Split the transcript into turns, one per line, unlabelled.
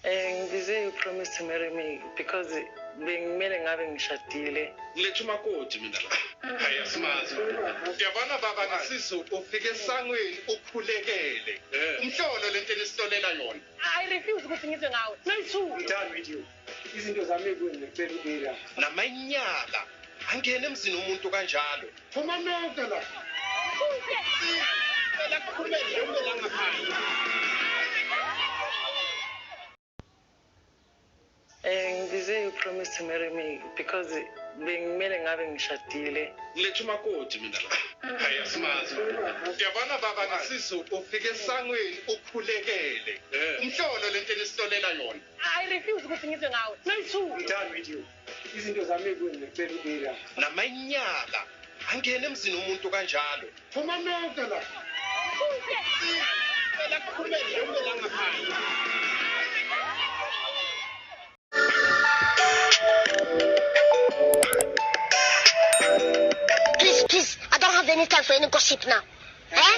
Ngibize you promise to marry me because bengimele ngabe ngishadile.
Ngiletha umakoti mina la. Hayi asimazi. Ngiyabona baba ngisizulu ufike esangweni ukhulekele. Umhlolo lento enisitolela yona.
I refuse ukuthi ngizwe ngawe.
No,
Done with you. Izinto zami kuwena ngicela ukuyila.
Namanyala. Angene emzini umuntu kanjalo. Phuma nonke la. Phela kukhulekele umela ngaphandle.
Ngibize you promise to marry me because bengimele ngabe ngishadile.
Ngiletha umakoti mina la. Hayi asimazi. Ngiyabona baba ngisizulu ufike esangweni ukhulekele. Umhlolo lento enisitolela yona.
I refuse ukuthi ngizwe ngawe.
No,
Done with you. Izinto zami kuwena ngicela ukuyila.
Namanyala. Angene emzini umuntu kanjalo. Phuma nonke la. Phela kukhulekele umela ngaphandle.
Please, I don't have any time for any gossip now. Eh?